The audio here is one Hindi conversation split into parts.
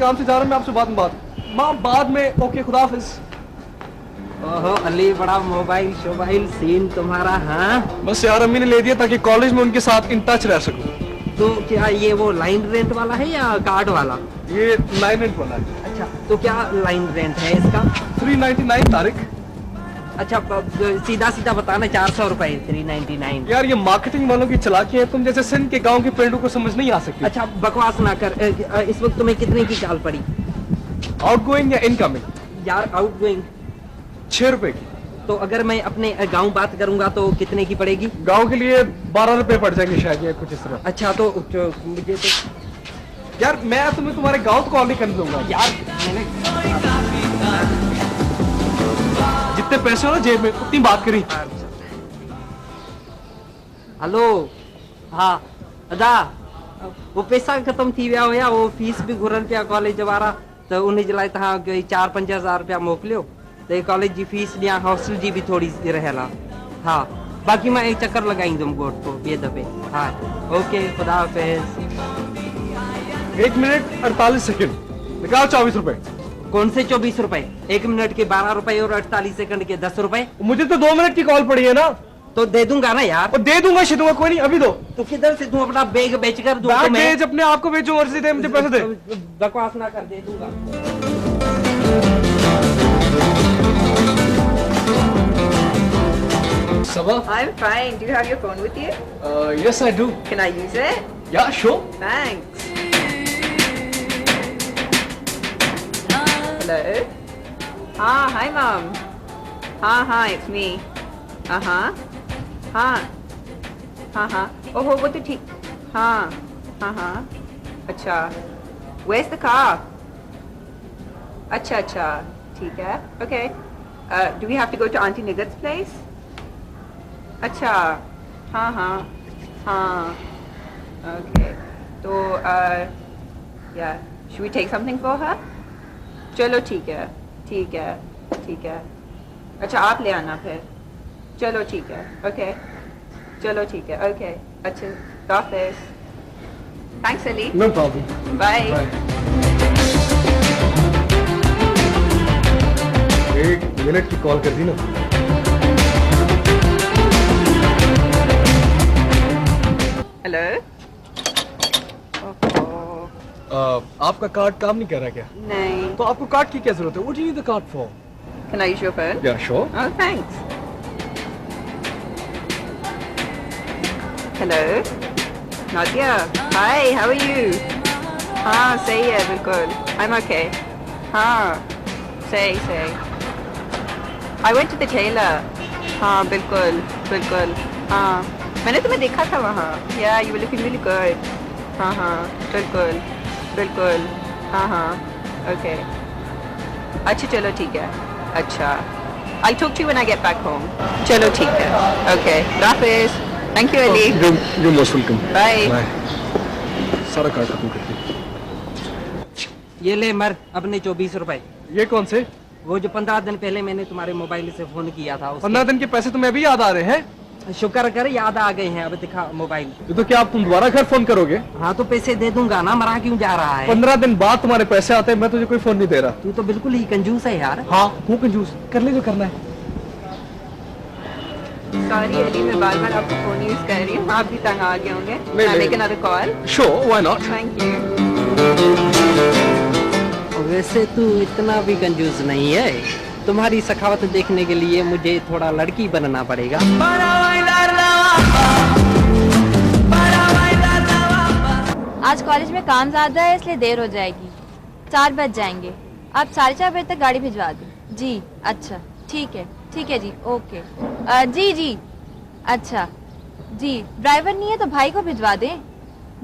काम से जा रहा हूँ मैं, आपसे बाद में बाद में। ओके, खुदा हाफिज। ओहो अली, बड़ा मोबाइल शोबाइल सीन तुम्हारा। हाँ बस यार, अम्मी ने ले दिया ताकि कॉलेज में उनके साथ इन टच रह सकूं। तो क्या ये वो लाइन रेंट वाला है या कार्ड वाला? ये लाइन रेंट वाला है। अच्छा, तो क्या लाइन रेंट है इसका? 399 तारिक। अच्छा, सीधा सीधा बताना, 400 रुपए 399। यार ये मार्केटिंग वालों की चालाकी है, तुम जैसे सिंध के गांव के पेड़ों को समझ नहीं आ सकती। अच्छा बकवास ना कर। इस वक्त तुम्हें कितने की चाल पड़ी? आउटगोइंग या इनकमिंग? यार आउटगोइंग 6 रुपए की। तो अगर मैं अपने गांव बात करूंगा तो कितने की पड़ेगी? गांव के लिए 12 रुपए पड़ जाएंगे शायद, या कुछ इस तरह। अच्छा तो मुझे तो यार मैं तुम्हें तुम्हारे गांव तो कॉल नहीं करने दूंगा यार, मैंने जितने पैसे हो ना जेब में उतनी बात करी। हेलो, हाँ अदा वो पैसा खत्म थी विया हुया, वो फीस भी घुरन पिया कॉलेज वारा, तो उन्हें जलाए तहां 4-5 हज़ार रुपया मोकलियो, तो कॉलेज जी फीस ॾियां, हॉस्टल जी भी थोड़ी रहेला। हाँ बाकी मैं एक चक्कर लगाईंदुमि गोठ को ॿिए दफ़े। हाँ ओके, खुदा हाफिज़। 1 मिनट 48 सेकंड, निकाल 24 रुपए। कौन से 24 रुपए? 1 मिनट के 12 रुपए और 48 सेकंड के 10 रुपए। मुझे तो 2 मिनट की कॉल पड़ी है ना। तो दे दूंगा ना यार। और दे दूंगा शिदूंगा, कोई नहीं, अभी दो। तो किधर से दूं? अपना बैग बेच कर दूं? बैग बेच, अपने आप को बेचो, मर्जी दे, मुझे पैसे दे। बकवास ना कर, दे दूंगा। Saba? I'm fine. Do you have your phone with you? Yes I do. Can I use it? Yeah, sure. Thanks. Hello? Hi mom. Hi, it's me. हाँ. Oh, वो तो ठीक. हाँ. अच्छा. Where's the car? अच्छा. ठीक है. Okay. Do we have to go to Auntie Nigat's place? अच्छा. हाँ. Okay. तो yeah. Should we take something for her? चलो ठीक है. अच्छा आप ले आना फिर. चलो ठीक है. Okay. चलो ठीक है. Okay. अच्छा. Office. Thanks, Ali. No problem. Bye. एक मिनट की कॉल कर दी ना। हेलो। आपका कार्ड काम नहीं कर रहा क्या? नहीं। तो आपको कार्ड की क्या जरूरत है? What do you need the card for? Can I use your phone? Yeah, sure. Oh, thanks. Hello. Nadia. Hi. How are you? हाँ सही है बिल्कुल. I'm okay. हाँ सही. I went to the tailor. हाँ बिल्कुल. हाँ मैंने तुम्हें देखा था वहाँ. Yeah, you were looking really good. हाँ बिल्कुल. हाँ. Okay. अच्छा चलो ठीक है. अच्छा. I'll talk to you when I get back home. चलो ठीक है. Okay. Hafiz. Thank you, Ali. You're most welcome. Bye. सारा कार्ड खत्म कर दिया. ये ले मर अपने 24 रुपए. ये कौन से? वो जो 15 दिन पहले मैंने तुम्हारे मोबाइल से फोन किया था. 15 दिन के पैसे तुम्हें अभी याद आ रहे हैं? शुक्र कर याद आ गए हैं. अब दिखा मोबाइल. तो क्या आप तुम दोबारा घर फोन करोगे? हाँ तो पैसे दे दूंगा ना, मरा क्यों जा रहा है? 15 दिन बाद तुम्हारे पैसे आते हैं, मैं तुझे कोई फोन नहीं दे रहा. तू तो बिल्कुल ही कंजूस है यार. हाँ हूँ कंजूस, कर ले जो करना है. Sorry, Ali, मैं बार आपको फोन यूज कर रही हूँ. आप भी तंग आ गए होंगे. नहीं. Make another call. Sure, why not? Thank you. वैसे तू इतना भी कंजूस नहीं है. तुम्हारी सखावत देखने के लिए मुझे थोड़ा लड़की बनना पड़ेगा. आज कॉलेज में काम ज्यादा है इसलिए देर हो जाएगी. 4 बज जाएंगे. आप 4:30 बजे तक गाड़ी भिजवा दें. जी अच्छा ठीक है जी. ओके. जी अच्छा जी. ड्राइवर नहीं है तो भाई को भिजवा दें.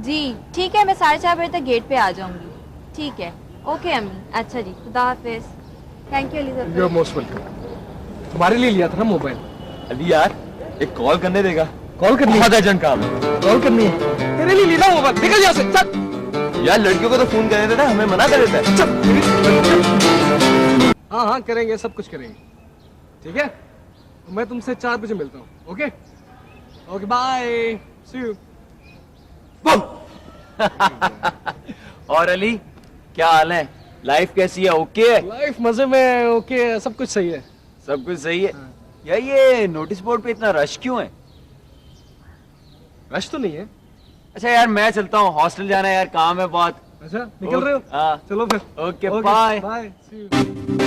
जी ठीक है, मैं 4:30 बजे तक गेट पे आ जाऊंगी. ठीक है. ओके अम्मी. अच्छा जी, खुदा हाफिज. Thank you Ali. You're most welcome. तुम्हारे लिए लिया था ना मोबाइल. अली यार एक कॉल करने देगा? कॉल करनी है? बहुत अर्जेंट काम है. कॉल करनी है? तेरे लिए लेना मोबाइल. निकल यहाँ से. चल. यार लड़कियों को तो फोन कर देता है, हमें मना कर देता है. चल. हाँ करेंगे, सब कुछ करेंगे. ठीक है, मैं तुमसे 4 बजे मिलता हूँ. Okay bye. See you. और अली क्या हाल है? लाइफ कैसी है? ओके है? लाइफ मजे में, ओके, सब कुछ सही है। सब कुछ सही है। यार ये नोटिस बोर्ड पे इतना रश क्यों है? रश तो नहीं है। अच्छा यार मैं चलता हूँ, हॉस्टल जाना है यार, काम है बहुत। अच्छा, निकल रहे हो? हाँ। चलो फिर। Okay bye. बाय।